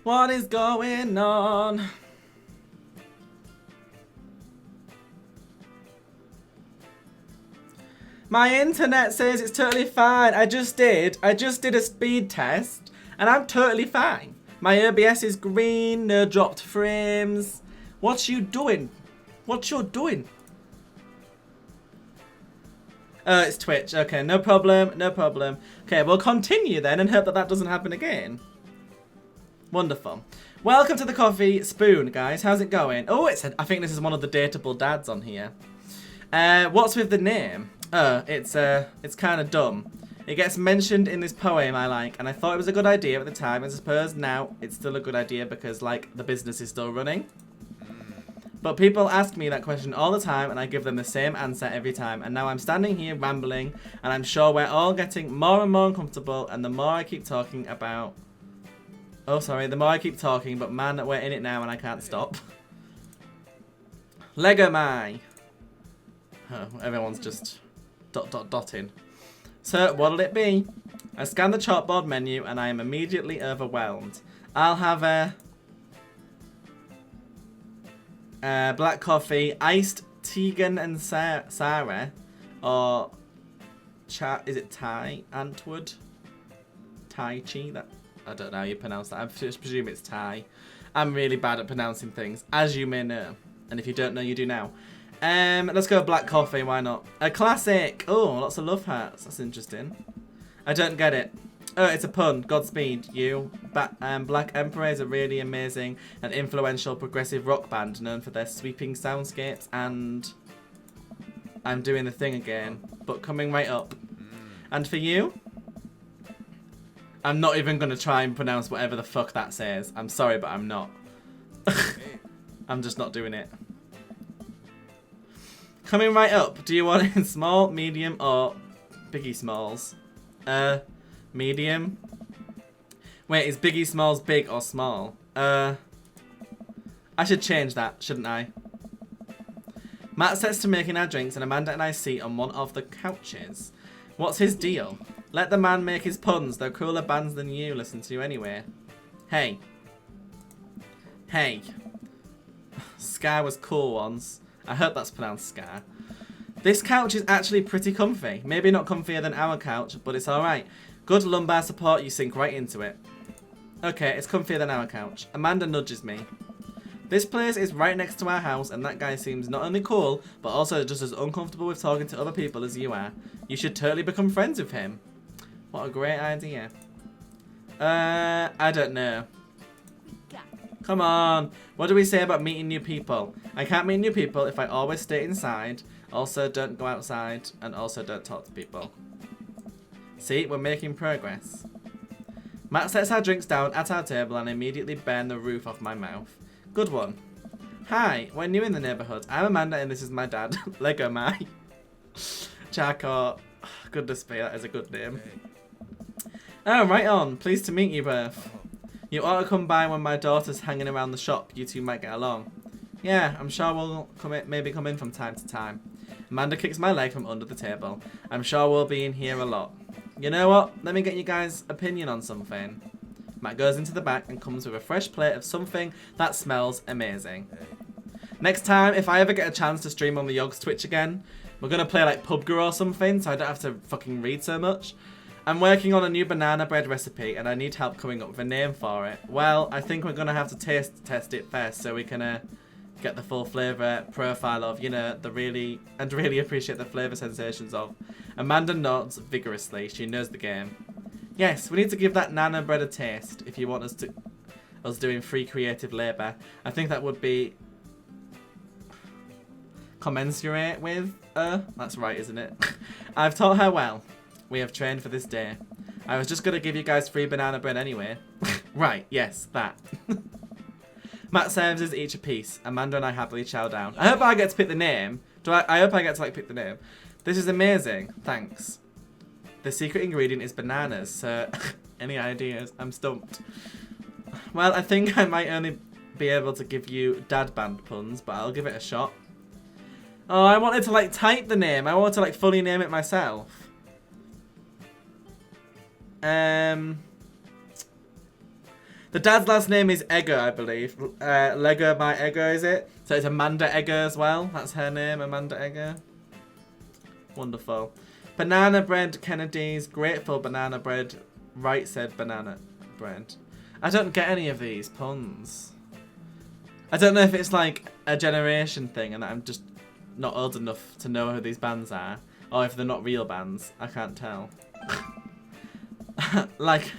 What is going on? My internet says it's totally fine. I just did a speed test and I'm totally fine. My OBS is green, no dropped frames. What you doing? What you doing? Oh, it's Twitch. Okay, no problem, no problem. Okay, we'll continue then and hope that that doesn't happen again. Wonderful. Welcome to the Coffee Spoon, guys. How's it going? Oh, I think this is one of the dateable dads on here. What's with the name? Oh, it's kind of dumb. It gets mentioned in this poem I like, and I thought it was a good idea at the time, and I suppose now it's still a good idea because, like, the business is still running. But people ask me that question all the time, and I give them the same answer every time. And now I'm standing here rambling, and I'm sure we're all getting more and more uncomfortable, and the more I keep talking about... Oh, sorry, the more I keep talking, but man, we're in it now, and I can't stop. Lego my. Oh, everyone's just... dotting. So, what'll it be? I scan the chalkboard menu and I am immediately overwhelmed. I'll have a black coffee, iced Tegan and Sarah, or is it Thai Antwood? Tai Chi? That I don't know how you pronounce that. I presume it's Thai. I'm really bad at pronouncing things, as you may know. And if you don't know, you do now. Let's go black coffee, why not? A classic! Oh, lots of love hearts. That's interesting. I don't get it. Oh, it's a pun. Godspeed, you. Black Emperor is a really amazing and influential progressive rock band known for their sweeping soundscapes and... I'm doing the thing again, but coming right up. And for you? I'm not even going to try and pronounce whatever the fuck that says. I'm sorry, but I'm not. I'm just not doing it. Coming right up. Do you want it in small, medium, or Biggie Smalls? Medium. Wait, is Biggie Smalls big or small? I should change that, shouldn't I? Matt sets to making our drinks and Amanda and I sit on one of the couches. What's his deal? Let the man make his puns, though cooler bands than you listen to anyway. Hey. Hey. Scar was cool once. I hope that's pronounced Scar. This couch is actually pretty comfy. Maybe not comfier than our couch, but it's alright. Good lumbar support, you sink right into it. Okay, it's comfier than our couch. Amanda nudges me. This place is right next to our house, and that guy seems not only cool, but also just as uncomfortable with talking to other people as you are. You should totally become friends with him. What a great idea. I don't know. Come on. What do we say about meeting new people? I can't meet new people if I always stay inside. Also, don't go outside. And also, don't talk to people. See, we're making progress. Matt sets our drinks down at our table and I immediately burn the roof off my mouth. Good one. Hi, we're new in the neighbourhood. I'm Amanda and this is my dad. Lego my. Charco. Goodness me, that is a good name. Oh, right on. Pleased to meet you both. You ought to come by when my daughter's hanging around the shop. You two might get along. Yeah, I'm sure we'll maybe come in from time to time. Amanda kicks my leg from under the table. I'm sure we'll be in here a lot. You know what? Let me get you guys' opinion on something. Matt goes into the back and comes with a fresh plate of something that smells amazing. Next time, if I ever get a chance to stream on the Yogs Twitch again, we're going to play like PUBG or something so I don't have to fucking read so much. I'm working on a new banana bread recipe and I need help coming up with a name for it. Well, I think we're going to have to test it first so we can get the full flavour profile of, you know, really appreciate the flavour sensations of. Amanda nods vigorously. She knows the game. Yes, we need to give that nana bread a taste if you want us doing free creative labour. I think that would be commensurate with, that's right, isn't it? I've taught her well. We have trained for this day. I was just going to give you guys free banana bread anyway. Right, yes, that. Matt serves us each a piece. Amanda and I happily chow down. I hope I get to pick the name. I hope I get to like pick the name. This is amazing. Thanks. The secret ingredient is bananas, so any ideas? I'm stumped. Well, I think I might only be able to give you dad band puns, but I'll give it a shot. Oh, I wanted to like type the name. I wanted to like fully name it myself. The dad's last name is Egger, I believe. Lego by Egger, is it? So it's Amanda Egger as well. That's her name, Amanda Egger. Wonderful. Banana bread Kennedy's. Grateful banana bread. Right said banana bread. I don't get any of these puns. I don't know if it's like a generation thing and I'm just not old enough to know who these bands are. Or if they're not real bands. I can't tell. Like,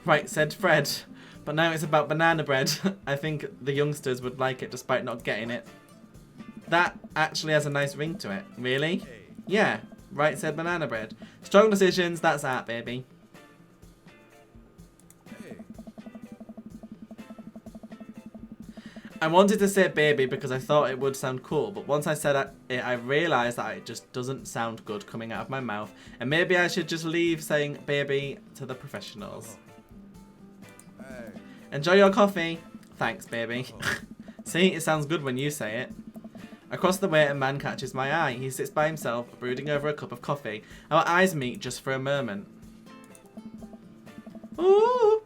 right said Fred. But now it's about banana bread. I think the youngsters would like it despite not getting it. That actually has a nice ring to it. Really? Yeah. Right said banana bread. Strong decisions. That's art, baby. I wanted to say baby because I thought it would sound cool, but once I said it, I realised that it just doesn't sound good coming out of my mouth, and maybe I should just leave saying baby to the professionals. Hey. Enjoy your coffee. Thanks, baby. See, it sounds good when you say it. Across the way, a man catches my eye. He sits by himself, brooding over a cup of coffee. Our eyes meet just for a moment. Ooh!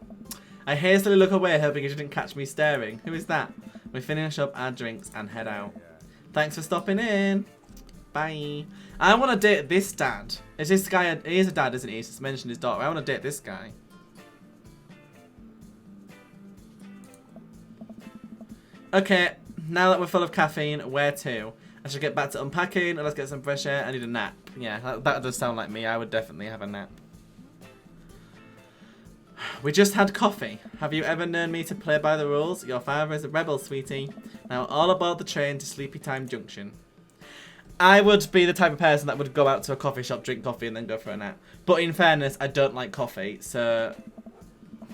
I hastily look away, hoping he didn't catch me staring. Who is that? We finish up our drinks and head out. Thanks for stopping in. Bye. I want to date this dad. Is this guy he is a dad, isn't he? He's just mentioned his daughter. I want to date this guy. Okay, now that we're full of caffeine, where to? I should get back to unpacking and let's get some fresh air. I need a nap. Yeah, that does sound like me. I would definitely have a nap. We just had coffee. Have you ever known me to play by the rules? Your father is a rebel, sweetie. Now all aboard the train to Sleepy Time Junction. I would be the type of person that would go out to a coffee shop, drink coffee, and then go for a nap. But in fairness, I don't like coffee, so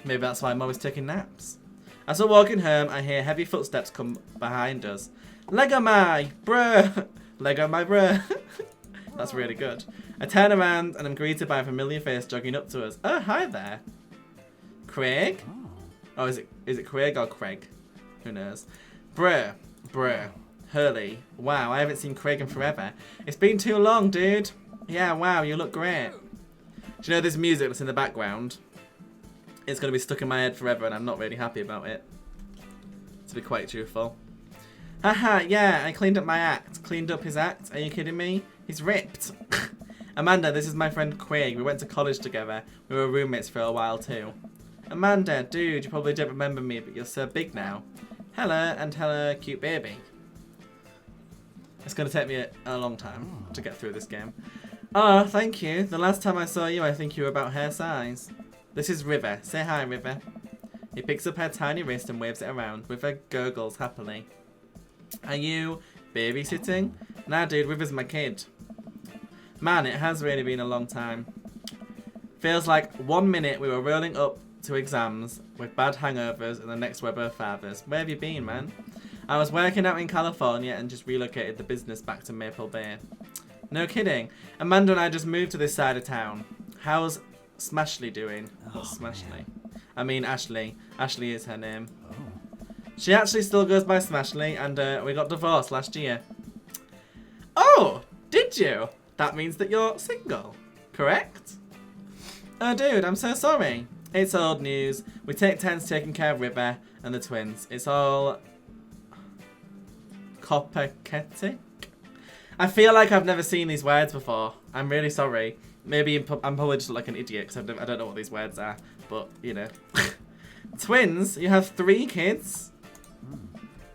maybe that's why I'm always taking naps. As we're walking home, I hear heavy footsteps come behind us. Lego my bruh! Lego my bruh! That's really good. I turn around and I'm greeted by a familiar face jogging up to us. Oh, hi there. Craig? Oh, is it Craig or Craig? Who knows? Bruh. Hurley. Wow, I haven't seen Craig in forever. It's been too long, dude. Yeah, wow, you look great. Do you know this music that's in the background? It's going to be stuck in my head forever and I'm not really happy about it. To be quite truthful. Haha, yeah, I cleaned up my act. Cleaned up his act? Are you kidding me? He's ripped. Amanda, this is my friend Craig. We went to college together. We were roommates for a while too. Amanda, dude, you probably don't remember me, but you're so big now. Hello, and hello, cute baby. It's going to take me a long time to get through this game. Oh, thank you. The last time I saw you, I think you were about hair size. This is River. Say hi, River. He picks up her tiny wrist and waves it around. River gurgles happily. Are you babysitting? Nah, dude, River's my kid. Man, it has really been a long time. Feels like 1 minute we were rolling up to exams with bad hangovers and the next we're both fathers. Where have you been, man? I was working out in California and just relocated the business back to Maple Bay. No kidding. Amanda and I just moved to this side of town. How's Smashley doing? What's Smashley? Man. I mean Ashley. Ashley is her name. Oh. She actually still goes by Smashley and we got divorced last year. Oh, did you? That means that you're single, correct? Oh dude, I'm so sorry. It's old news. We take turns taking care of River and the twins. It's all copacetic. I feel like I've never seen these words before. I'm really sorry. Maybe I'm probably just like an idiot because I don't know what these words are. But, you know. Twins? You have 3 kids?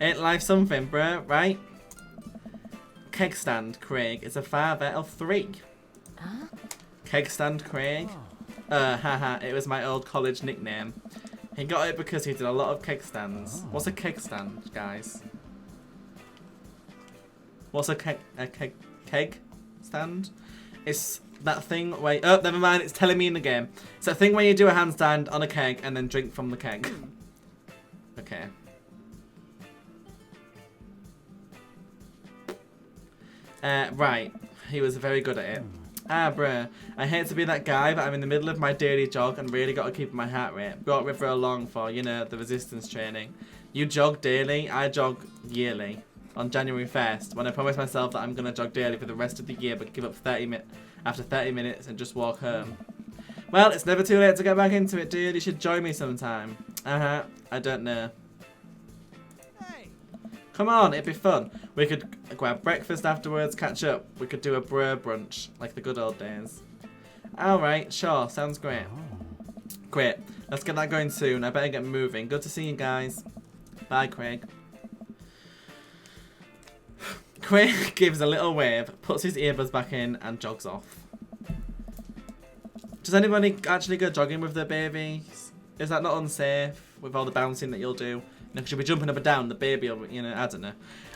Ain't life something, bro, right? Keg stand Craig is a father of 3. Huh? Keg stand Craig? Haha, it was my old college nickname. He got it because he did a lot of keg stands. What's a keg stand, guys? What's a keg stand? It's that thing where... Oh, never mind, it's telling me in the game. It's that thing where you do a handstand on a keg and then drink from the keg. Okay. Right. He was very good at it. Ah, bruh. I hate to be that guy, but I'm in the middle of my daily jog and really got to keep my heart rate. Brought River along for, you know, the resistance training. You jog daily, I jog yearly. On January 1st, when I promised myself that I'm going to jog daily for the rest of the year, but give up after 30 minutes and just walk home. Well, it's never too late to get back into it, dude. You should join me sometime. I don't know. Come on, it'd be fun. We could grab breakfast afterwards, catch up. We could do a bro brunch, like the good old days. Alright, sure, sounds great. Great, let's get that going soon. I better get moving. Good to see you guys. Bye, Craig. Craig gives a little wave, puts his earbuds back in, and jogs off. Does anybody actually go jogging with their babies? Is that not unsafe with all the bouncing that you'll do? You know, 'cause you'll be jumping up and down, the baby will, you know, I don't know.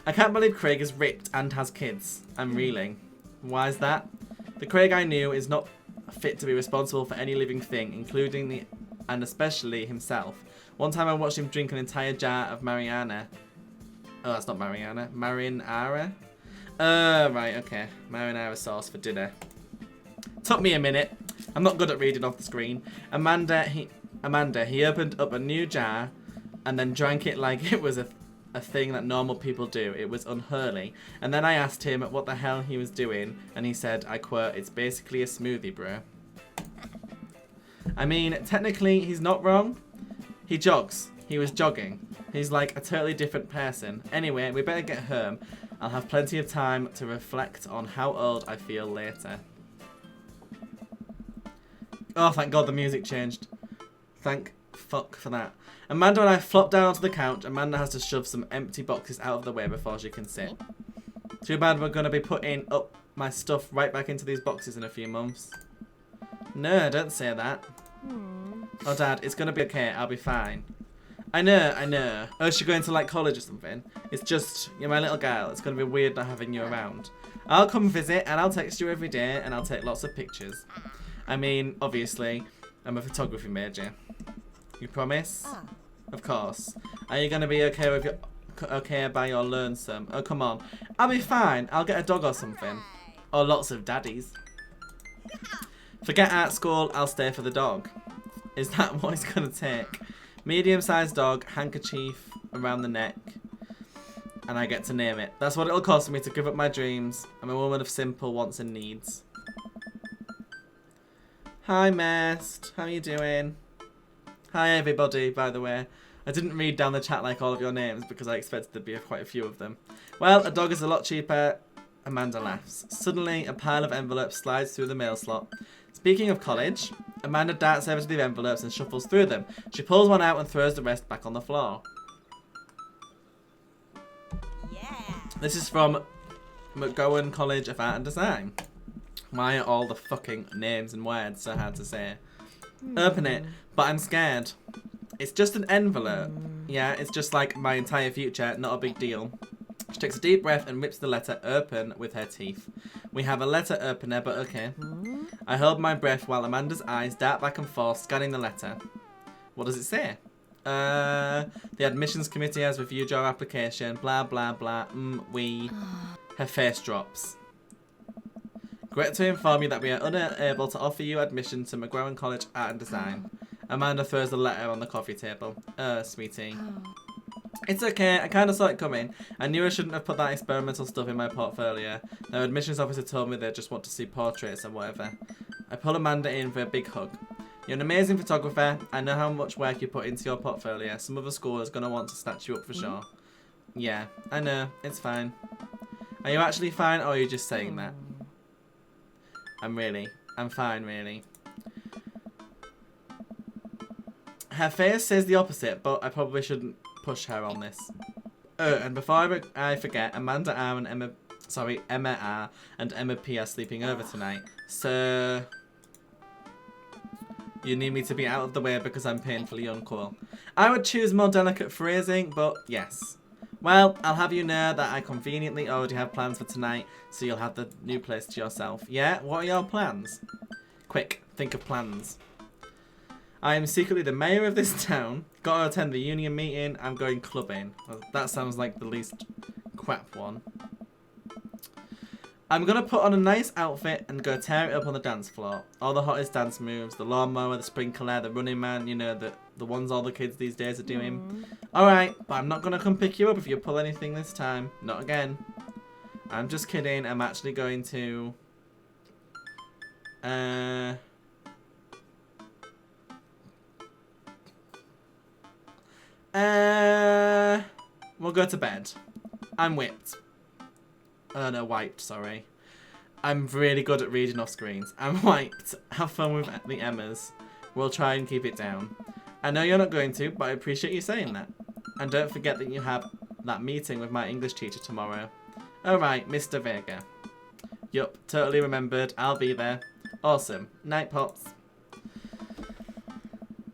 I can't believe Craig is ripped and has kids. I'm reeling. Why is that? The Craig I knew is not fit to be responsible for any living thing, including and especially himself. One time I watched him drink an entire jar of Mariana. Oh, that's not Mariana. Marinara? Right, okay. Marinara sauce for dinner. Took me a minute. I'm not good at reading off the screen. Amanda, he opened up a new jar and then drank it like it was a thing that normal people do. It was unhurly. And then I asked him what the hell he was doing, and he said, I quote, "It's basically a smoothie, bro." I mean, technically, he's not wrong. He jogs. He was jogging. He's like a totally different person. Anyway, we better get home. I'll have plenty of time to reflect on how old I feel later. Oh, thank God the music changed. Thank fuck for that. Amanda and I flop down onto the couch. Amanda has to shove some empty boxes out of the way before she can sit. Too bad we're going to be putting up my stuff right back into these boxes in a few months. No, don't say that. Oh, Dad, it's going to be okay. I'll be fine. I know. Oh, is she going to like college or something? It's just, you're my little girl. It's going to be weird not having you around. I'll come visit and I'll text you every day and I'll take lots of pictures. I mean, obviously, I'm a photography major. You promise? Of course. Are you going to be okay with your... okay by your lonesome? Oh, come on. I'll be fine. I'll get a dog or something. Or lots of daddies. Forget art school. I'll stay for the dog. Is that what it's going to take? Medium-sized dog, handkerchief around the neck. And I get to name it. That's what it'll cost me to give up my dreams. I'm a woman of simple wants and needs. Hi, Mest. How are you doing? Hi, everybody, by the way. I didn't read down the chat like all of your names because I expected there'd be quite a few of them. Well, a dog is a lot cheaper. Amanda laughs. Suddenly, a pile of envelopes slides through the mail slot. Speaking of college, Amanda darts over to the envelopes and shuffles through them. She pulls one out and throws the rest back on the floor. Yeah. This is from McGowan College of Art and Design. Why are all the fucking names and words so hard to say? Open it, but I'm scared. It's just an envelope. Yeah, it's just like my entire future, not a big deal. She takes a deep breath and rips the letter open with her teeth. We have a letter opener, but okay. I hold my breath while Amanda's eyes dart back and forth, scanning the letter. What does it say? The admissions committee has reviewed your application, blah, blah, blah, Her face drops. Regret to inform you that we are unable to offer you admission to McGowan College Art and Design. Amanda throws the letter on the coffee table. Sweetie. It's okay, I kind of saw it coming. I knew I shouldn't have put that experimental stuff in my portfolio. The admissions officer told me they just want to see portraits and whatever. I pull Amanda in for a big hug. You're an amazing photographer. I know how much work you put into your portfolio. Some other school is going to want to snatch you up for sure. Yeah, I know. It's fine. Are you actually fine or are you just saying that? I'm fine, really. Her face says the opposite, but I probably shouldn't push her on this. Oh, and before I forget, Amanda R and Emma R and Emma P are sleeping over tonight. So you need me to be out of the way because I'm painfully uncool. I would choose more delicate phrasing, but yes. Well, I'll have you know that I conveniently already have plans for tonight, so you'll have the new place to yourself. Yeah? What are your plans? Quick, think of plans. I am secretly the mayor of this town. Gotta attend the union meeting. I'm going clubbing. Well, that sounds like the least crap one. I'm gonna put on a nice outfit and go tear it up on the dance floor. All the hottest dance moves, the lawnmower, the sprinkler, the running man, you know, the ones all the kids these days are doing. Alright, but I'm not gonna come pick you up if you pull anything this time. Not again. I'm just kidding. I'm actually going to... We'll go to bed. I'm whipped. Oh no, wiped, sorry. I'm really good at reading off screens. I'm wiped. Have fun with the Emmas. We'll try and keep it down. I know you're not going to, but I appreciate you saying that. And don't forget that you have that meeting with my English teacher tomorrow. Alright, Mr. Vega. Yup, totally remembered. I'll be there. Awesome. Night, Pops.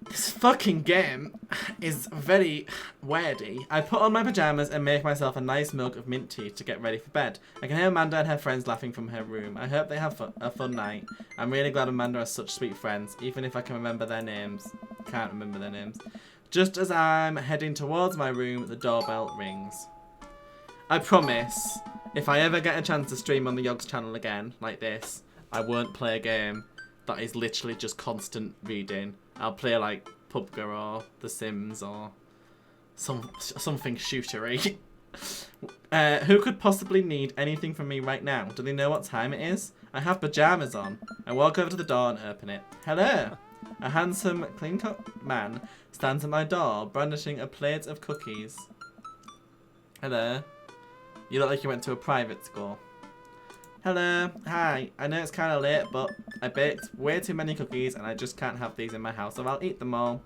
This fucking game is very weirdy. I put on my pyjamas and make myself a nice mug of mint tea to get ready for bed. I can hear Amanda and her friends laughing from her room. I hope they have a fun night. I'm really glad Amanda has such sweet friends, even if I can remember their names. Can't remember their names. Just as I'm heading towards my room, the doorbell rings. I promise, if I ever get a chance to stream on the Yogs channel again, like this, I won't play a game that is literally just constant reading. I'll play like PUBG or The Sims or something shootery. Who could possibly need anything from me right now? Do they know what time it is? I have pyjamas on. I walk over to the door and open it. Hello! A handsome, clean-cut man stands at my door, brandishing a plate of cookies. Hello. You look like you went to a private school. Hello. Hi. I know it's kind of late, but I baked way too many cookies and I just can't have these in my house, so I'll eat them all.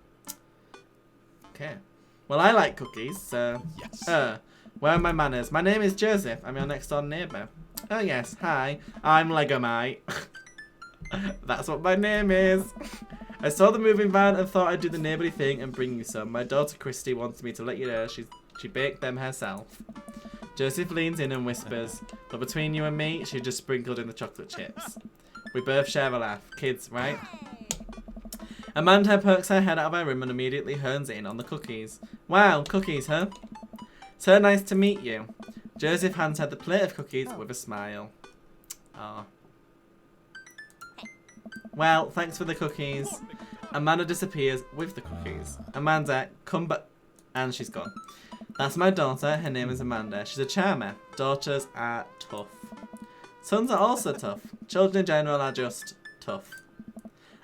Okay. Well, I like cookies, so... Yes. Where are my manners? My name is Joseph. I'm your next door neighbour. Oh, yes. Hi. I'm Legomite. That's what my name is. I saw the moving van and thought I'd do the neighbourly thing and bring you some. My daughter Christy wants me to let you know she baked them herself. Joseph leans in and whispers, but between you and me, she just sprinkled in the chocolate chips. We both share a laugh. Kids, right? Amanda pokes her head out of her room and immediately hones in on the cookies. Wow, cookies, huh? So nice to meet you. Joseph hands her the plate of cookies with a smile. Ah. Well, thanks for the cookies. Amanda disappears with the cookies. Amanda, come back. And she's gone. That's my daughter. Her name is Amanda. She's a charmer. Daughters are tough. Sons are also tough. Children in general are just tough.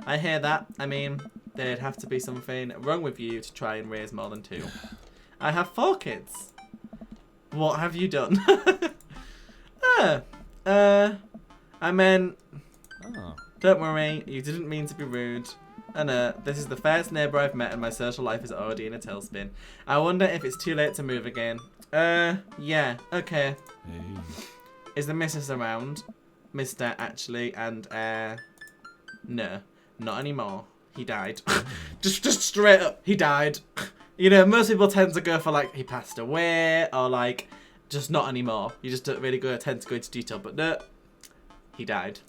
I hear that. I mean, there'd have to be something wrong with you to try and raise more than 2. I have 4 kids. What have you done? I meant... Oh. Don't worry, you didn't mean to be rude. I know, this is the first neighbour I've met and my social life is already in a tailspin. I wonder if it's too late to move again. Yeah, okay. Hey. Is the missus around? Mister, actually, and, no, not anymore. He died. just straight up, he died. You know, most people tend to go for, like, he passed away, or, like, just not anymore. You just don't really tend to go into detail, but no, he died.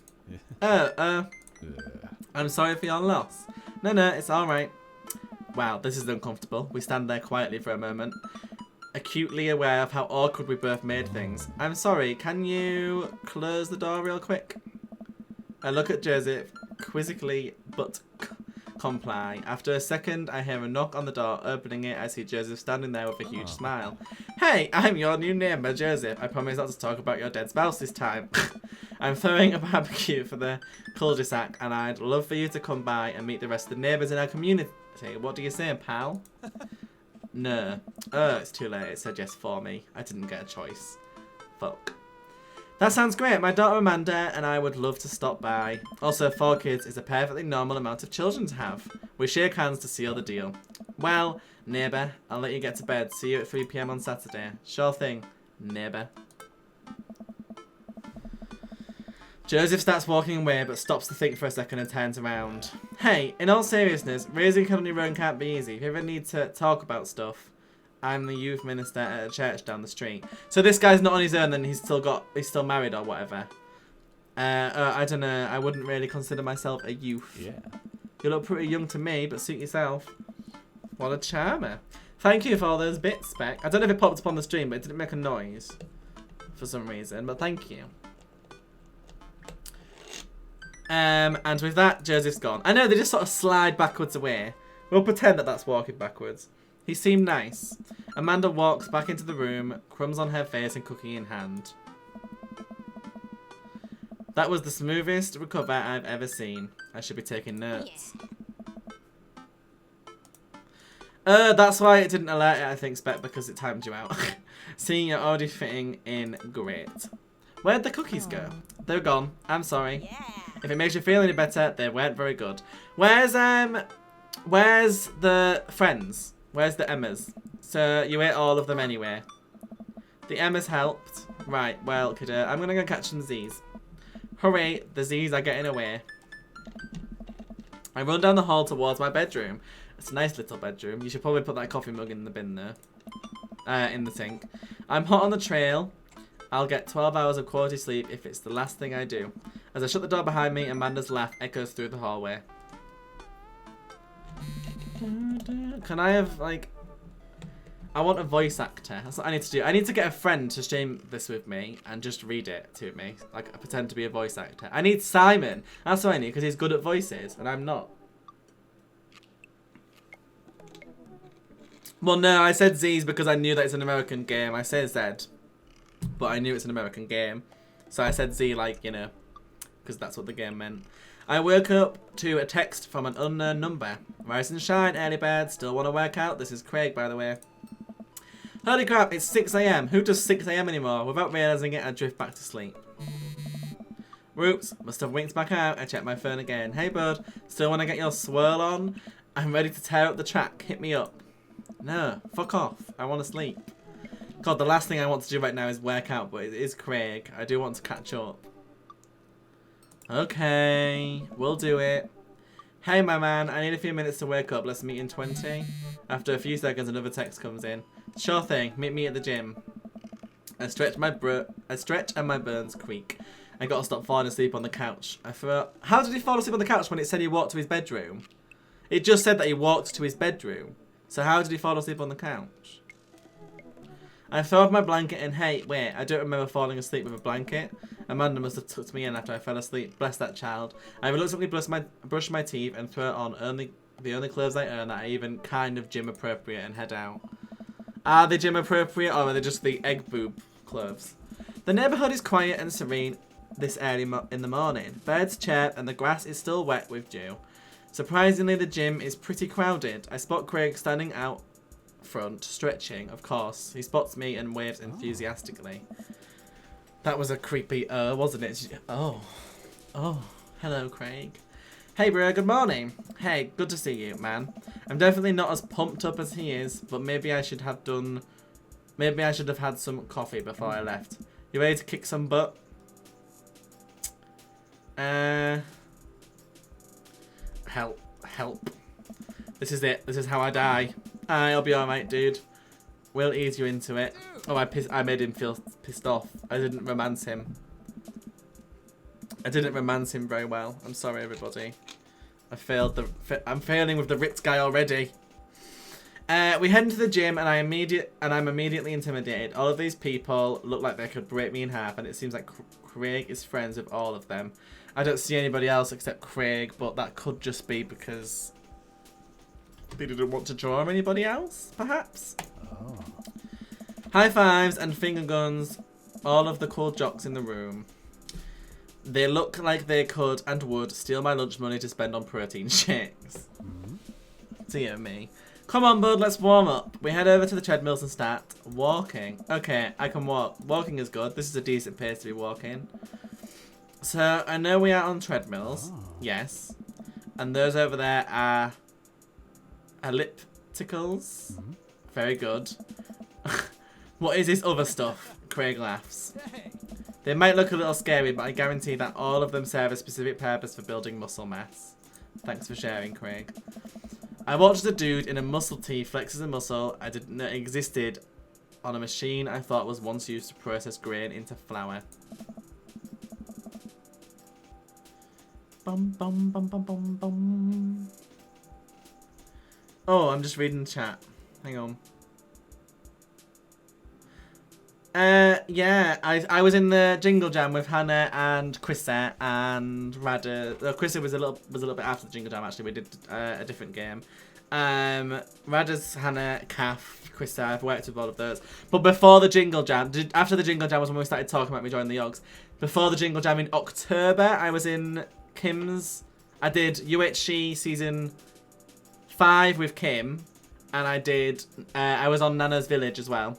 I'm sorry for your loss. No, it's alright. Wow, this is uncomfortable. We stand there quietly for a moment, acutely aware of how awkward we both made things. I'm sorry, can you close the door real quick? I look at Joseph, quizzically, but comply. After a second, I hear a knock on the door. Opening it, I see Joseph standing there with a huge smile. Hey, I'm your new neighbour, Joseph. I promise not to talk about your dead spouse this time. I'm throwing a barbecue for the cul-de-sac, and I'd love for you to come by and meet the rest of the neighbours in our community. What do you say, pal? No. Oh, it's too late. It said yes for me. I didn't get a choice. Fuck. That sounds great. My daughter Amanda and I would love to stop by. Also, 4 kids is a perfectly normal amount of children to have. We shake hands to seal the deal. Well, neighbour, I'll let you get to bed. See you at 3 PM on Saturday. Sure thing, neighbour. Joseph starts walking away, but stops to think for a second and turns around. Hey, in all seriousness, raising a kid on your own can't be easy. If you ever need to talk about stuff, I'm the youth minister at a church down the street. So this guy's not on his own, then he's still married or whatever. I don't know. I wouldn't really consider myself a youth. Yeah. You look pretty young to me, but suit yourself. What a charmer. Thank you for all those bits, Spec. I don't know if it popped up on the stream, but it didn't make a noise for some reason, but thank you. And with that, Joseph's gone. I know, they just sort of slide backwards away. We'll pretend that that's walking backwards. He seemed nice. Amanda walks back into the room, crumbs on her face and cookie in hand. That was the smoothest recover I've ever seen. I should be taking notes. That's why it didn't alert it, I think, Spec, because it timed you out. Seeing you're already fitting in, great. Where'd the cookies go? They're gone. I'm sorry. Yeah. If it makes you feel any better, they weren't very good. Where's the friends? Where's the Emmas? So you ate all of them anyway. The Emmas helped. Right, well, kiddo, I'm gonna go catch some Z's. Hurry, the Z's are getting away. I run down the hall towards my bedroom. It's a nice little bedroom. You should probably put that coffee mug in the bin there. In the sink. I'm hot on the trail. I'll get 12 hours of quality sleep if it's the last thing I do. As I shut the door behind me, Amanda's laugh echoes through the hallway. Can I have, like... I want a voice actor. That's what I need to do. I need to get a friend to stream this with me and just read it to me. Like, pretend to be a voice actor. I need Simon. That's what I need, because he's good at voices, and I'm not. Well, no, I said Z's because I knew that it's an American game. I said Z, but I knew it's an American game. So I said Z, like, you know, because that's what the game meant. I woke up to a text from an unknown number. Rise and shine, early bird. Still want to work out? This is Craig, by the way. Holy crap, it's 6 AM. Who does 6 AM anymore? Without realising it, I drift back to sleep. Whoops, must have winked back out. I checked my phone again. Hey, bud. Still want to get your swirl on? I'm ready to tear up the track. Hit me up. No, fuck off. I want to sleep. God, the last thing I want to do right now is work out, but it is Craig. I do want to catch up. Okay, we'll do it. Hey, my man, I need a few minutes to wake up. Let's meet in 20. After a few seconds, another text comes in. Sure thing. Meet me at the gym. I stretch and my burns creak. I gotta stop falling asleep on the couch. I forgot. How did he fall asleep on the couch when it said he walked to his bedroom? It just said that he walked to his bedroom. So how did he fall asleep on the couch? I throw off my blanket and hey, wait, I don't remember falling asleep with a blanket. Amanda must have tucked me in after I fell asleep. Bless that child. I reluctantly brush my teeth and throw on the only clothes I own that are even kind of gym appropriate and head out. Are they gym appropriate or are they just the egg boob clothes? The neighbourhood is quiet and serene this early in the morning. Birds chirp and the grass is still wet with dew. Surprisingly, the gym is pretty crowded. I spot Craig standing out front, stretching, of course. He spots me and waves enthusiastically. That was a creepy wasn't it? Oh, hello, Craig. Hey, bro, good morning. Hey, good to see you, man. I'm definitely not as pumped up as he is, but maybe I should have had some coffee before I left. You ready to kick some butt? Help. This is it. This is how I die. I'll be alright, dude. We'll ease you into it. Oh, I made him feel pissed off. I didn't romance him. I didn't romance him very well. I'm sorry, everybody. I'm failing with the Ritz guy already. We head into the gym, and I'm immediately intimidated. All of these people look like they could break me in half, and it seems like Craig is friends with all of them. I don't see anybody else except Craig, but that could just be because they didn't want to draw anybody else, perhaps. Oh. High fives and finger guns. All of the cool jocks in the room. They look like they could and would steal my lunch money to spend on protein shakes. Dear me. Come on, bud, let's warm up. We head over to the treadmills and start walking. Okay, I can walk. Walking is good. This is a decent pace to be walking. So, I know we are on treadmills. Oh. Yes. And those over there are ellipticals. Very good. What is this other stuff? Craig laughs. They might look a little scary, but I guarantee that all of them serve a specific purpose for building muscle mass. Thanks for sharing, Craig. I watched a dude in a muscle tee flexes a muscle I didn't know existed on a machine I thought was once used to process grain into flour. Bum bum bum bum bum bum. Oh, I'm just reading the chat. Hang on. Yeah, I was in the Jingle Jam with Hannah and Chrissa and Rada. Chrissa was a little bit after the Jingle Jam actually. We did a different game. Rada's Hannah, Kath, Chrissa. I've worked with all of those. But before the Jingle Jam, after the Jingle Jam was when we started talking about me joining the Yogs. Before the Jingle Jam in October, I was in Kim's. I did UHC season 5 with Kim, And I did, I was on Nana's Village as well.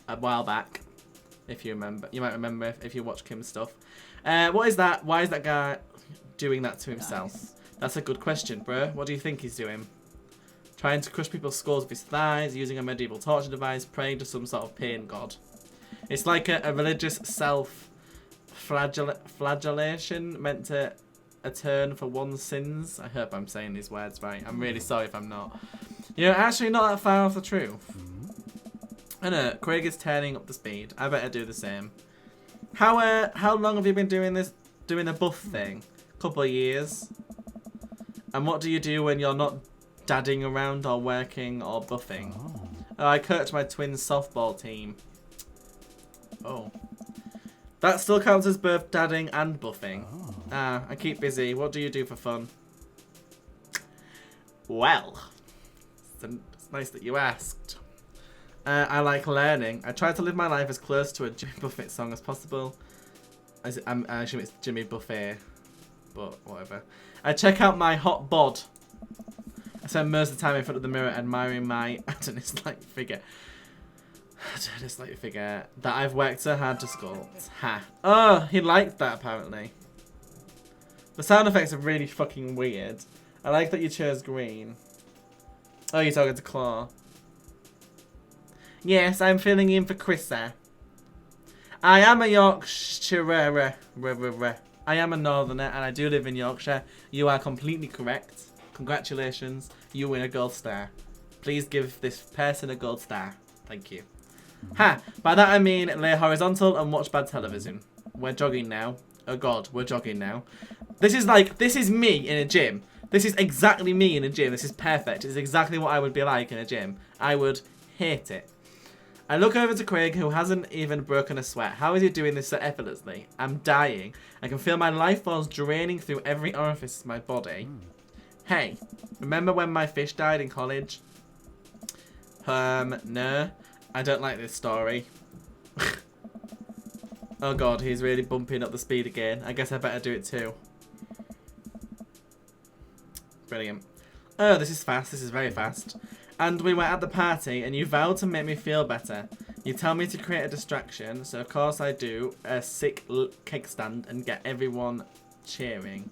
A while back. If you remember. You might remember if you watch Kim's stuff. What is that? Why is that guy doing that to himself? Nice. That's a good question, bro. What do you think he's doing? Trying to crush people's skulls with his thighs, using a medieval torture device, praying to some sort of pain god. It's like a religious self-flagellation meant to atone for one's sins. I hope I'm saying these words right. I'm really sorry if I'm not. You're actually not that far off the truth. I know, Craig is turning up the speed. I better do the same. How long have you been doing this? Doing the buff thing? Couple of years. And what do you do when you're not dadding around or working or buffing? Oh, I coach my twins softball team. Oh. That still counts as both dadding and buffing. Ah, I keep busy. What do you do for fun? Well, it's nice that you asked. I like learning. I try to live my life as close to a Jimmy Buffett song as possible. I assume it's Jimmy Buffet, but whatever. I check out my hot bod. I spend most of the time in front of the mirror admiring my Adonis-like figure. Adonis-like figure that I've worked so hard to sculpt. Ha. Oh, he liked that apparently. The sound effects are really fucking weird. I like that you chose green. Oh, you're talking to Claw. Yes, I'm filling in for Chrissa. I am a Yorkshireer. I am a northerner and I do live in Yorkshire. You are completely correct. Congratulations, you win a gold star. Please give this person a gold star. Thank you. Ha! By that I mean lay horizontal and watch bad television. We're jogging now. Oh god, we're jogging now. This is me in a gym. This is exactly me in a gym. This is perfect. It's exactly what I would be like in a gym. I would hate it. I look over to Craig, who hasn't even broken a sweat. How is he doing this so effortlessly? I'm dying. I can feel my life force draining through every orifice of my body. Hey, remember when my fish died in college? No. I don't like this story. Oh god, he's really bumping up the speed again. I guess I better do it too. Brilliant. Oh, this is fast. This is very fast. And we were at the party, and you vowed to make me feel better. You tell me to create a distraction, so of course I do a sick keg stand and get everyone cheering.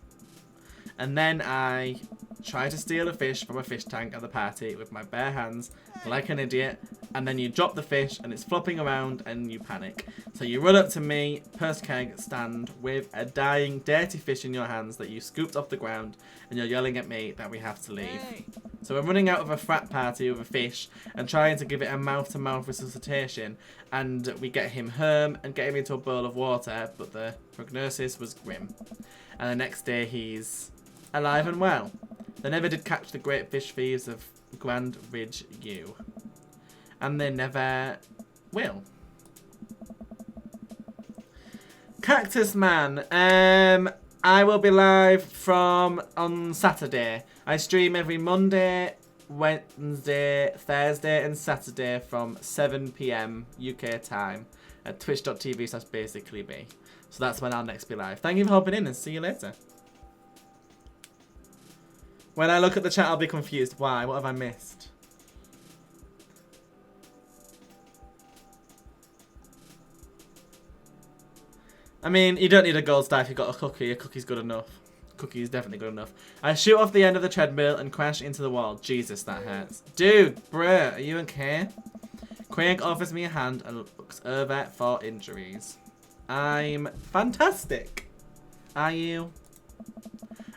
And then I try to steal a fish from a fish tank at the party with my bare hands, like an idiot, and then you drop the fish and it's flopping around and you panic. So you run up to me, post-keg stand, with a dying, dirty fish in your hands that you scooped off the ground, and you're yelling at me that we have to leave. So we're running out of a frat party with a fish and trying to give it a mouth-to-mouth resuscitation, and we get him home and get him into a bowl of water, but the prognosis was grim. And the next day he's alive and well. They never did catch the great fish thieves of Grand Ridge U. And they never will. Cactus Man. I will be live on Saturday. I stream every Monday, Wednesday, Thursday and Saturday from 7 PM UK time at twitch.tv/basicallyb. So that's when I'll next be live. Thank you for hopping in and see you later. When I look at the chat, I'll be confused. Why? What have I missed? I mean, you don't need a gold star if you've got a cookie. A cookie's good enough. Cookie is definitely good enough. I shoot off the end of the treadmill and crash into the wall. Jesus, that hurts. Dude, bruh, are you okay? Craig offers me a hand and looks over for injuries. I'm fantastic. Are you?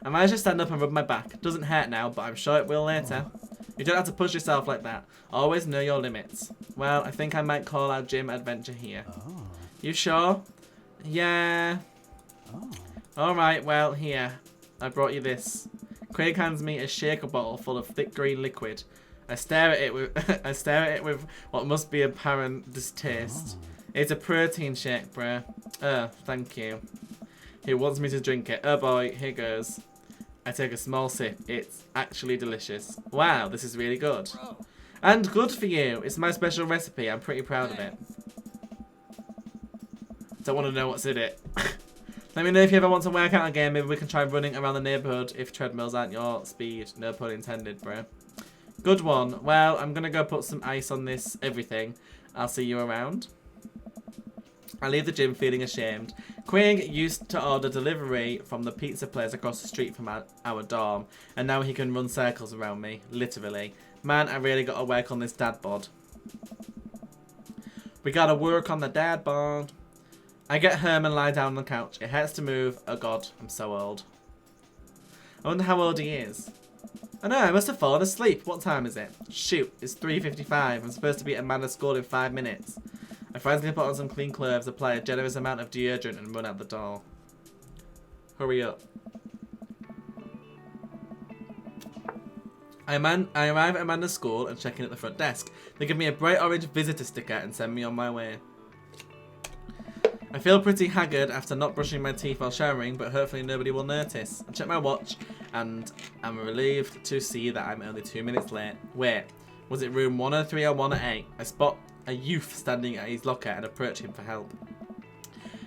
I managed to stand up and rub my back. Doesn't hurt now, but I'm sure it will later. You don't have to push yourself like that. Always know your limits. Well, I think I might call our gym adventure here. You sure? Yeah. Alright, well, here. I brought you this. Craig hands me a shaker bottle full of thick green liquid. I stare at it with what must be apparent distaste. It's a protein shake, bruh. Oh, thank you. He wants me to drink it. Oh boy, here goes. I take a small sip. It's actually delicious. Wow, this is really good. And good for you. It's my special recipe. I'm pretty proud of it. Don't want to know what's in it. Let me know if you ever want to work out again. Maybe we can try running around the neighborhood if treadmills aren't your speed. No pun intended, bro. Good one. Well, I'm going to go put some ice on this everything. I'll see you around. I leave the gym feeling ashamed. Quig used to order delivery from the pizza place across the street from our dorm, and now he can run circles around me, literally. Man, I really got to work on this dad bod. We got to work on the dad bod. I get home and lie down on the couch. It hurts to move. Oh god, I'm so old. I wonder how old he is. I know, I must have fallen asleep. What time is it? Shoot, it's 3:55. I'm supposed to be at Amanda's school in 5 minutes. I frantically put on some clean clothes, apply a generous amount of deodorant and run out the door. Hurry up. I arrive at Amanda's school and check in at the front desk. They give me a bright orange visitor sticker and send me on my way. I feel pretty haggard after not brushing my teeth while showering, but hopefully nobody will notice. I check my watch and I'm relieved to see that I'm only 2 minutes late. Wait, was it room 103 or 108? I spot a youth standing at his locker and approach him for help.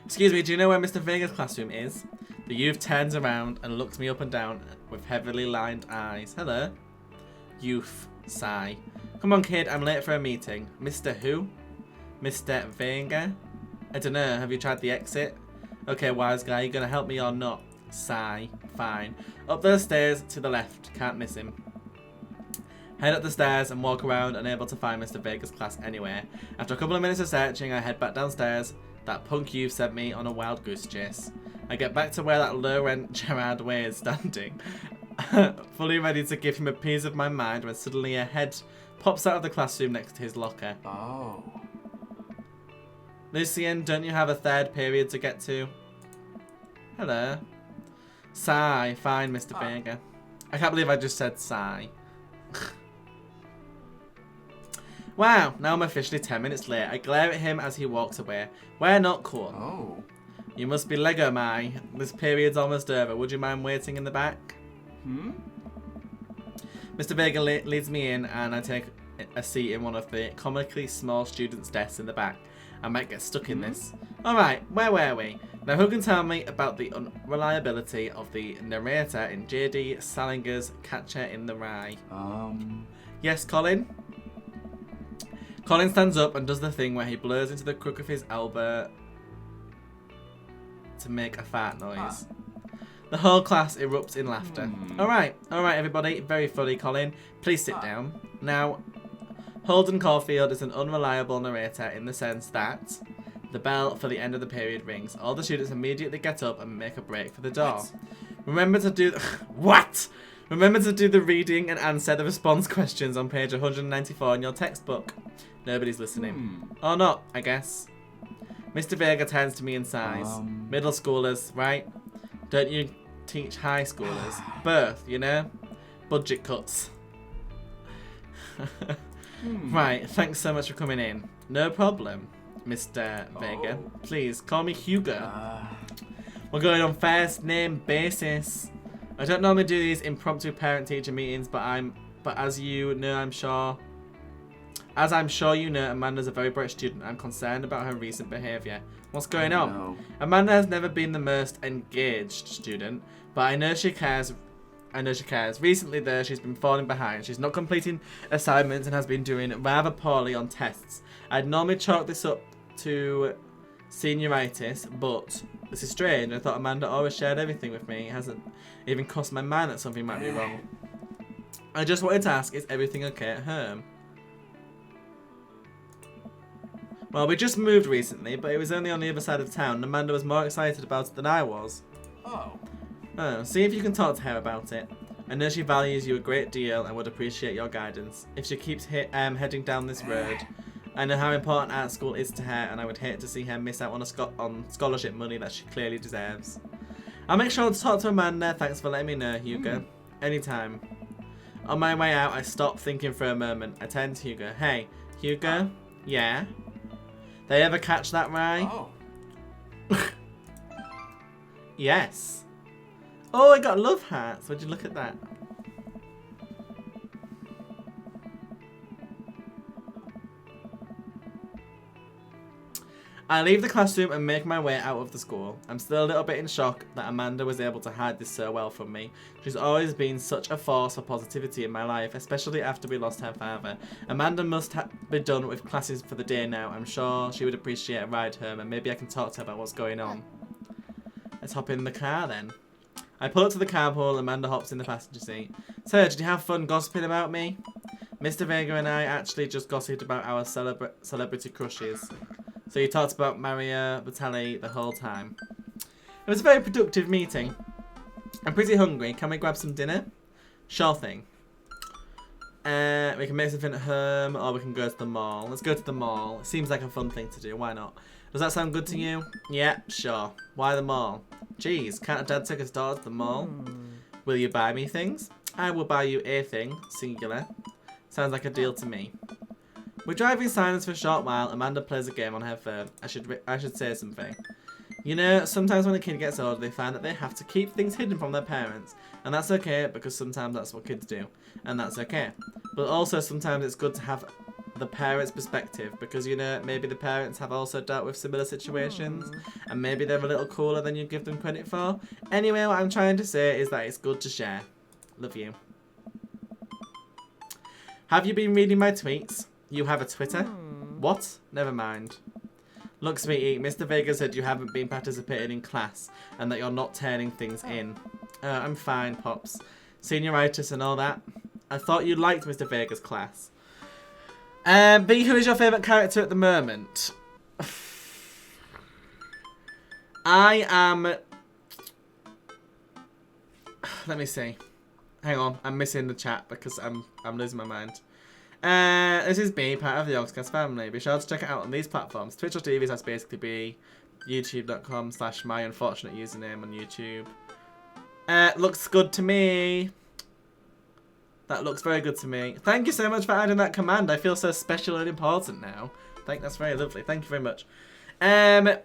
Excuse me, do you know where Mr. Vega's classroom is? The youth turns around and looks me up and down with heavily lined eyes. Hello. Youth. Sigh. Come on, kid, I'm late for a meeting. Mr. who? Mr. Vega? I don't know, have you tried the exit? Okay, wise guy, you gonna help me or not? Sigh. Fine. Up those stairs to the left. Can't miss him. Head up the stairs and walk around, unable to find Mr. Vega's class anywhere. After a couple of minutes of searching, I head back downstairs. That punk youth sent me on a wild goose chase. I get back to where that low-rent Gerard Way is standing, fully ready to give him a piece of my mind when suddenly a head pops out of the classroom next to his locker. Oh. Lucien, don't you have a third period to get to? Hello. Sigh. Fine, Mr. Vega. I can't believe I just said sigh. Wow, now I'm officially 10 minutes late. I glare at him as he walks away. We're not cool. Oh. You must be Lego, Mai. This period's almost over. Would you mind waiting in the back? Hmm? Mr. Vega leads me in and I take a seat in one of the comically small students' desks in the back. I might get stuck in this. Alright, where were we? Now who can tell me about the unreliability of the narrator in J.D. Salinger's Catcher in the Rye? Yes, Colin? Colin stands up and does the thing where he blows into the crook of his elbow to make a fart noise. The whole class erupts in laughter. Alright, everybody. Very funny, Colin. Please sit down. Now, Holden Caulfield is an unreliable narrator in the sense that the bell for the end of the period rings. All the students immediately get up and make a break for the door. Remember to do what? Remember to do the reading and answer the response questions on page 194 in your textbook. Nobody's listening. Or not, I guess. Mr. Vega turns to me and sighs. Middle schoolers, right? Don't you teach high schoolers? Both, you know? Budget cuts. Right, thanks so much for coming in. No problem, Mr. Vega. Please, call me Hugo. We're going on first name basis. I don't normally do these impromptu parent-teacher meetings, but as you know, I'm sure you know, Amanda's a very bright student. I'm concerned about her recent behaviour. What's going on? No. Amanda has never been the most engaged student, but I know she cares. Recently, though, she's been falling behind. She's not completing assignments and has been doing rather poorly on tests. I'd normally chalk this up to senioritis, but this is strange. I thought Amanda always shared everything with me. It hasn't even crossed my mind that something might be wrong. I just wanted to ask, is everything okay at home? Well, we just moved recently, but it was only on the other side of town, and Amanda was more excited about it than I was. Oh, see if you can talk to her about it. I know she values you a great deal and would appreciate your guidance. If she keeps heading down this road, I know how important art school is to her, and I would hate to see her miss out on scholarship money that she clearly deserves. I'll make sure to talk to Amanda. Thanks for letting me know, Hugo. Anytime. On my way out, I stop thinking for a moment. I turn to Hugo. Hey, Hugo? Yeah? They ever catch that rye? Yes. Oh, I got love hearts. Would you look at that? I leave the classroom and make my way out of the school. I'm still a little bit in shock that Amanda was able to hide this so well from me. She's always been such a force for positivity in my life, especially after we lost her father. Amanda must be done with classes for the day now. I'm sure she would appreciate a ride home, and maybe I can talk to her about what's going on. Let's hop in the car then. I pull up to the carpool. Amanda hops in the passenger seat. So, did you have fun gossiping about me? Mr. Vega and I actually just gossiped about our celebrity crushes. So you talked about Maria Batali the whole time. It was a very productive meeting. I'm pretty hungry. Can we grab some dinner? Sure thing. We can make something at home, or we can go to the mall. Let's go to the mall. It seems like a fun thing to do. Why not? Does that sound good to you? Yeah, sure. Why the mall? Jeez, can't a dad take his daughter to the mall? Will you buy me things? I will buy you a thing, singular. Sounds like a deal to me. We drive in silence for a short while. Amanda plays a game on her phone. I should say something. You know, sometimes when a kid gets older, they find that they have to keep things hidden from their parents. And that's okay, because sometimes that's what kids do. And that's okay. But also, sometimes it's good to have the parents' perspective. Because, you know, maybe the parents have also dealt with similar situations. And maybe they're a little cooler than you give them credit for. Anyway, what I'm trying to say is that it's good to share. Love you. Have you been reading my tweets? You have a Twitter? What? Never mind. Look, sweetie, Mr. Vega said you haven't been participating in class and that you're not turning things in. I'm fine, Pops. Senioritis and all that. I thought you liked Mr. Vega's class. B, who is your favourite character at the moment? I am... Let me see. Hang on, I'm missing the chat because I'm losing my mind. This is B, part of the Yogscast family. Be sure to check it out on these platforms. Twitch.tv, that's basically B. YouTube.com/myunfortunate_username on YouTube. Looks good to me. That looks very good to me. Thank you so much for adding that command. I feel so special and important now. That's very lovely. Thank you very much. My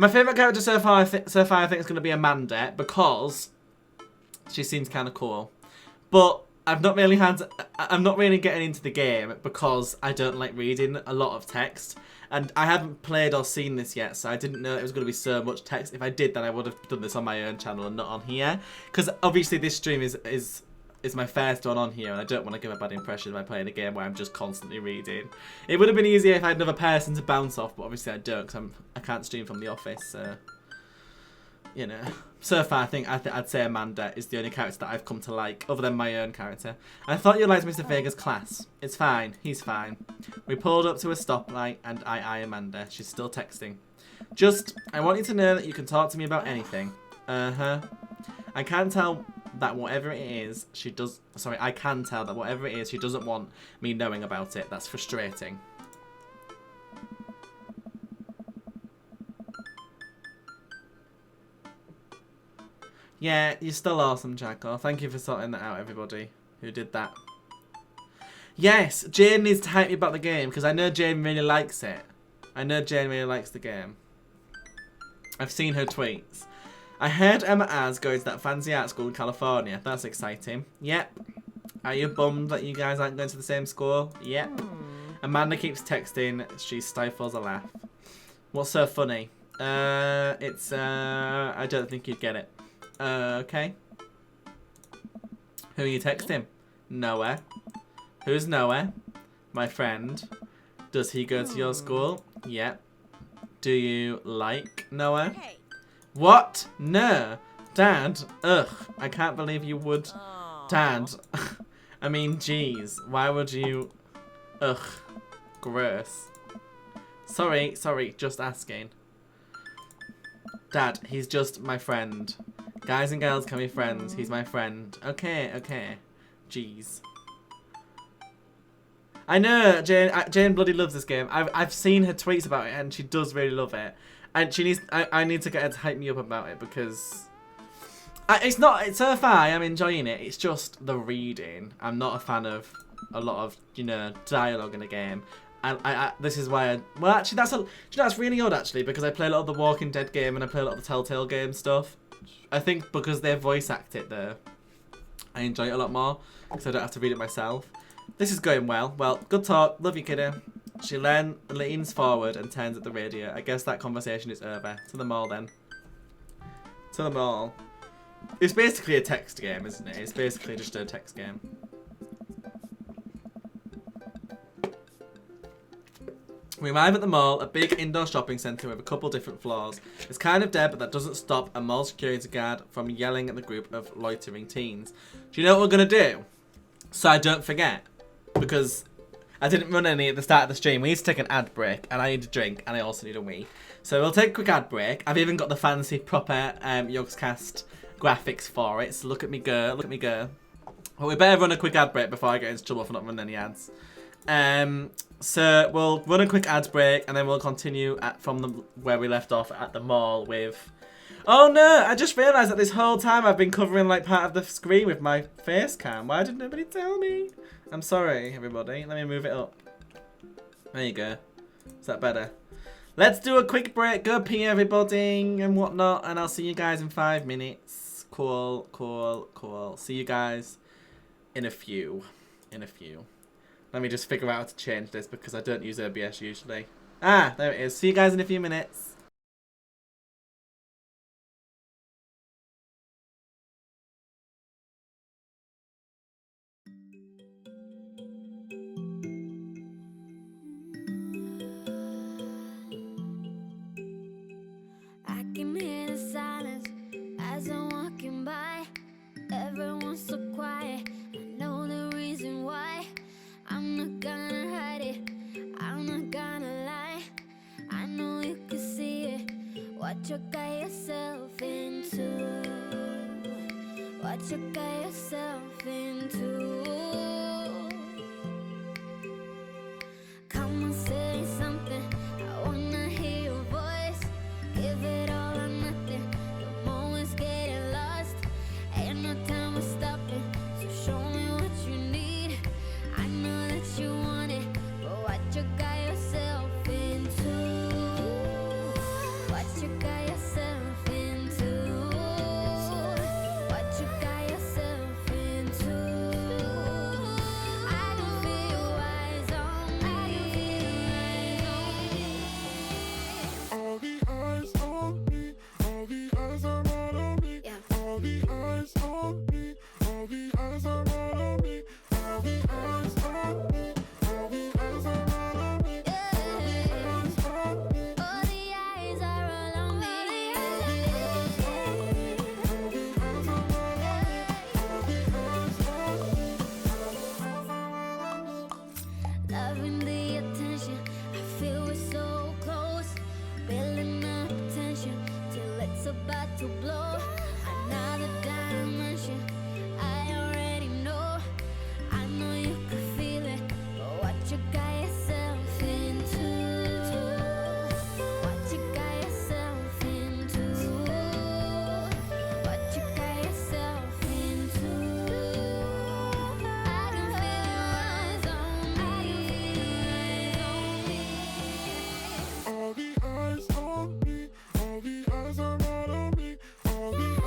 favourite character so far I think is going to be Amanda because she seems kind of cool. But I'm not really getting into the game because I don't like reading a lot of text. And I haven't played or seen this yet, so I didn't know it was going to be so much text. If I did, then I would have done this on my own channel and not on here. Because obviously this stream is my first one on here, and I don't want to give a bad impression by playing a game where I'm just constantly reading. It would have been easier if I had another person to bounce off, but obviously I don't because I can't stream from the office, so... You know, so far I'd say Amanda is the only character that I've come to like, other than my own character. I thought you liked Mr. Vega's class. It's fine. He's fine. We pulled up to a stoplight and I eye Amanda. She's still texting. I want you to know that you can talk to me about anything. I can tell that whatever it is, she doesn't want me knowing about it. That's frustrating. Yeah, you're still awesome, Jacko. Thank you for sorting that out, everybody who did that. Yes, Jane needs to hype me about the game, because I know Jane really likes it. I know Jane really likes the game. I've seen her tweets. I heard Emma Az going to that fancy art school in California. That's exciting. Yep. Are you bummed that you guys aren't going to the same school? Yep. Amanda keeps texting. She stifles a laugh. What's so funny? I don't think you'd get it. Okay. Who are you texting? Noah. Who's Noah? My friend. Does he go to your school? Yep. Do you like Noah? Hey. What? No. Dad? Ugh. I can't believe you would. Aww. Dad. I mean, jeez. Why would you... Ugh. Gross. Sorry. Just asking. Dad, he's just my friend. Guys and girls can be friends. He's my friend. Okay. Jeez. I know Jane bloody loves this game. I've seen her tweets about it and she does really love it. And she needs I need to get her to hype me up about it because it's so far I'm enjoying it. It's just the reading. I'm not a fan of a lot of, you know, dialogue in a game. And this is why well actually that's really odd actually because I play a lot of the Walking Dead game and I play a lot of the Telltale game stuff. I think because they voice act it though, I enjoy it a lot more because I don't have to read it myself. This is going well. Well, good talk. Love you, kiddo. She leans forward and turns at the radio. I guess that conversation is over. To the mall then. To the mall. It's basically a text game, isn't it? It's basically just a text game. We arrive at the mall, a big indoor shopping centre with a couple different floors. It's kind of dead, but that doesn't stop a mall security guard from yelling at the group of loitering teens. Do you know what we're going to do? So I don't forget. Because I didn't run any at the start of the stream. We need to take an ad break, and I need a drink, and I also need a wee. So we'll take a quick ad break. I've even got the fancy proper Yogscast graphics for it. So look at me go, look at me go. Well, we better run a quick ad break before I get into trouble for not running any ads. So we'll run a quick ad break and then we'll continue from where we left off at the mall with... Oh no, I just realised that this whole time I've been covering like part of the screen with my face cam. Why did nobody tell me? I'm sorry, everybody. Let me move it up. There you go. Is that better? Let's do a quick break. Go pee, everybody, and whatnot. And I'll see you guys in 5 minutes. Cool, cool, cool. See you guys in a few. Let me just figure out how to change this because I don't use OBS usually. Ah, there it is. See you guys in a few minutes. I can hear the silence as I'm walking by. Everyone's so quiet. I know the reason why. I'm not gonna hide it, I'm not gonna lie. I know you can see it, what you got yourself into. What you got yourself into. Come on, say something, I wanna hear your voice. Give it all or nothing, the moment's getting lost. Ain't no time for stopping, so show me what you need. I know that you want it, but what you got yourself into. What you got yourself into. What you got yourself into. I can feel your eyes on me. All the eyes on me, all the eyes are not on me. Yeah. All the eyes on me, all the eyes are not on me. All the eyes on me, all the eyes are not on me. Eyes on me, All the eyes are all on me. all the eyes on me, all the eyes are not on me. All the eyes on me. Loving the attention, I feel we're so close. Building up tension till it's about to blow. Another dimension, I already know. I know you can feel it, but what you got yourself into. What you got yourself into. What you got yourself into. I can feel your eyes on me. All the eyes on me, all the eyes are not on me. All the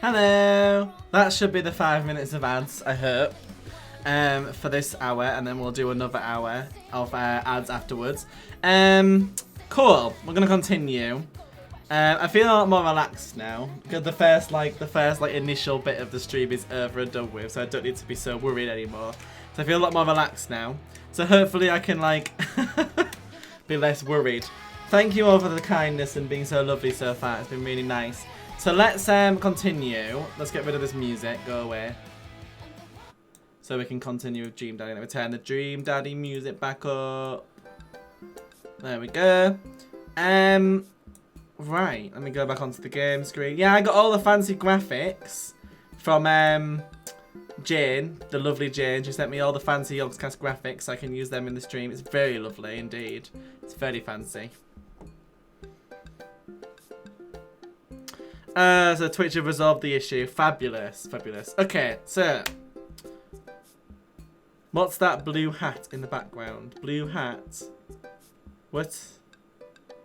Hello! That should be the 5 minutes of ads, I hope, for this hour, and then we'll do another hour of ads afterwards. Cool. We're gonna continue. I feel a lot more relaxed now because the first initial bit of the stream is over and done with, so I don't need to be so worried anymore. So I feel a lot more relaxed now. So hopefully I can like be less worried. Thank you all for the kindness and being so lovely so far. It's been really nice. So let's continue. Let's get rid of this music. Go away. So we can continue with Dream Daddy. Let me turn the Dream Daddy music back up. There we go. Right. Let me go back onto the game screen. Yeah, I got all the fancy graphics from Jane, the lovely Jane. She sent me all the fancy Yogscast graphics so I can use them in the stream. It's very lovely indeed. It's very fancy. So Twitch have resolved the issue. Fabulous, fabulous. Okay, so what's that blue hat in the background? Blue hat. What?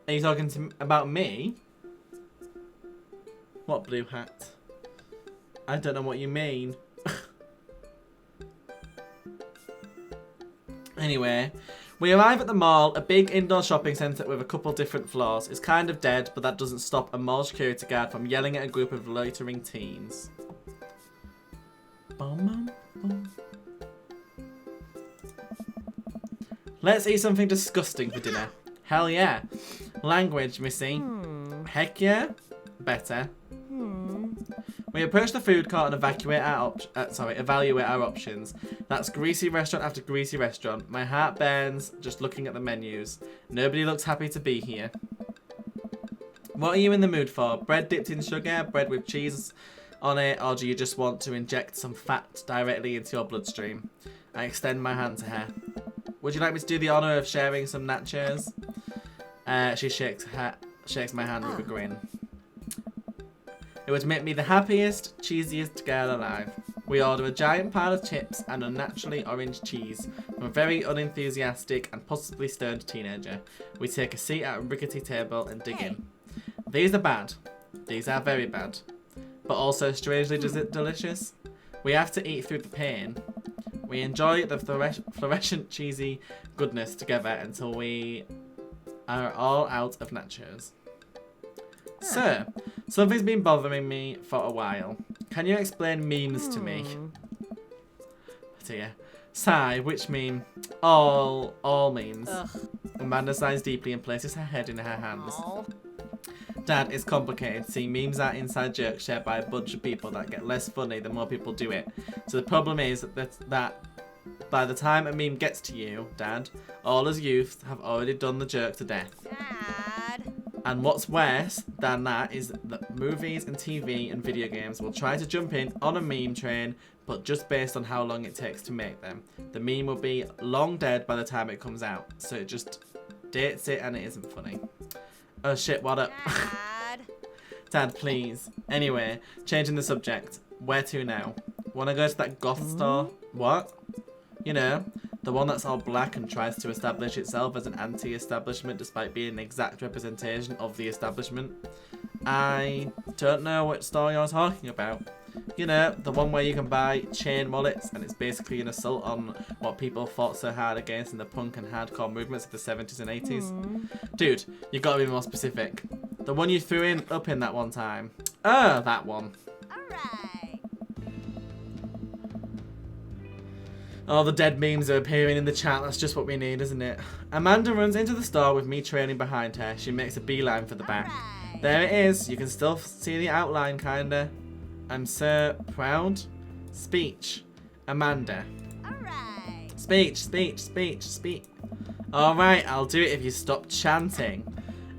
Are you talking to about me? What blue hat? I don't know what you mean. Anyway, we arrive at the mall, a big indoor shopping centre with a couple different floors. It's kind of dead, but that doesn't stop a mall security guard from yelling at a group of loitering teens. Bum, bum. Let's eat something disgusting for dinner. Hell yeah. Language, missy. Heck yeah. Better. We approach the food court and evaluate our options. That's greasy restaurant after greasy restaurant. My heart burns just looking at the menus. Nobody looks happy to be here. What are you in the mood for? Bread dipped in sugar, bread with cheese on it, or do you just want to inject some fat directly into your bloodstream? I extend my hand to her. Would you like me to do the honour of sharing some nachos? She shakes my hand with a grin. It would make me the happiest, cheesiest girl alive. We order a giant pile of chips and unnaturally orange cheese from a very unenthusiastic and possibly stoned teenager. We take a seat at a rickety table and dig in. These are bad. These are very bad. But also strangely delicious. We have to eat through the pain. We enjoy the fluorescent cheesy goodness together until we are all out of nachos. Sir, something's been bothering me for a while. Can you explain memes to me? Dear. Sigh, which meme? All memes. Ugh. Amanda sighs deeply and places her head in her hands. Aww. Dad, it's complicated. See, memes are inside jokes shared by a bunch of people that get less funny the more people do it. So the problem is that by the time a meme gets to you, Dad, all us youth have already done the joke to death. Dad. And what's worse than that is that movies and TV and video games will try to jump in on a meme train, but just based on how long it takes to make them. The meme will be long dead by the time it comes out, so it just dates it and it isn't funny. Oh shit, what up? Dad. Dad, please. Anyway, changing the subject. Where to now? Wanna go to that goth store? What? You know, the one that's all black and tries to establish itself as an anti-establishment despite being an exact representation of the establishment. I don't know what store you're talking about. You know, the one where you can buy chain wallets and it's basically an assault on what people fought so hard against in the punk and hardcore movements of the 70s and 80s. Dude, you gotta be more specific. The one you threw up in that one time. Oh, that one. Alright. Oh, the dead memes are appearing in the chat. That's just what we need, isn't it? Amanda runs into the store with me trailing behind her. She makes a beeline for the back. Right. There it is. You can still see the outline, kinda. I'm so proud. Speech. Amanda. Alright. Speech. Alright, I'll do it if you stop chanting.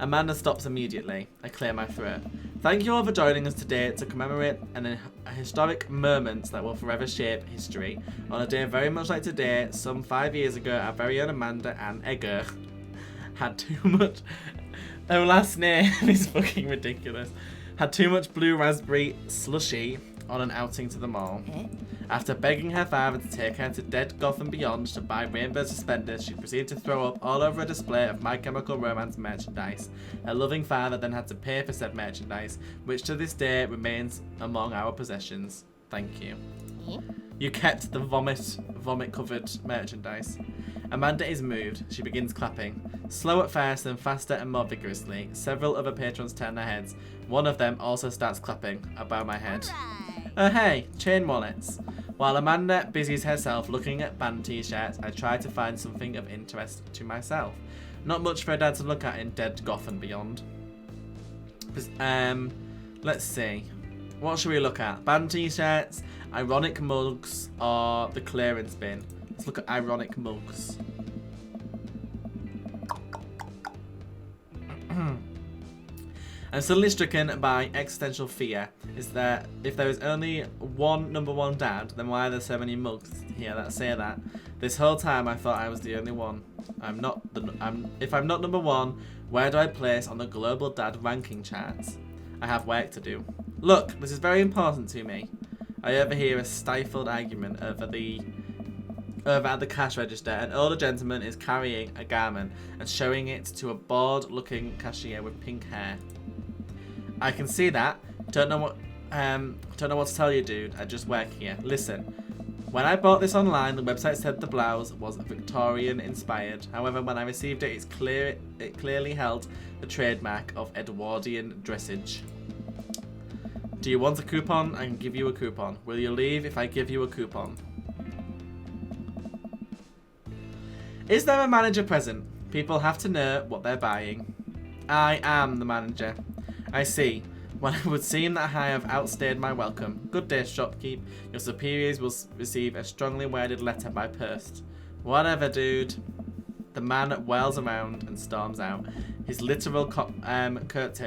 Amanda stops immediately. I clear my throat. Thank you all for joining us today to commemorate a historic moment that will forever shape history. On a day very much like today, some 5 years ago, our very own Amanda and Edgar had too much... Her last name is fucking ridiculous. Had too much blue raspberry slushy on an outing to the mall. Eh? After begging her father to take her to Dead Goth and Beyond to buy rainbow suspenders, she proceeded to throw up all over a display of My Chemical Romance merchandise. Her loving father then had to pay for said merchandise, which to this day remains among our possessions. Thank you. Eh? You kept the vomit-covered merchandise. Amanda is moved. She begins clapping. Slow at first, then faster and more vigorously. Several other patrons turn their heads. One of them also starts clapping. I bow my head. Oh hey, chain wallets. While Amanda busies herself looking at band t-shirts, I try to find something of interest to myself. Not much for a dad to look at in Dead Goth and Beyond. Let's see. What should we look at? Band t-shirts, ironic mugs, or the clearance bin? Let's look at ironic mugs. I'm suddenly stricken by existential fear. If there is only one number one dad, then why are there so many mugs here that say that? This whole time I thought I was the only one. If I'm not number one, where do I place on the global dad ranking charts? I have work to do. Look, this is very important to me. I overhear a stifled argument over at the cash register. An older gentleman is carrying a garment and showing it to a bored-looking cashier with pink hair. I can see that. Don't know what to tell you, dude. I just work here. Listen. When I bought this online, the website said the blouse was Victorian inspired. However, when I received it, it clearly held the trademark of Edwardian dressage. Do you want a coupon? I can give you a coupon. Will you leave if I give you a coupon? Is there a manager present? People have to know what they're buying. I am the manager. I see. Well, it would seem that I have outstayed my welcome. Good day, shopkeep. Your superiors will receive a strongly worded letter by post. Whatever, dude. The man whirls around and storms out. His literal coattail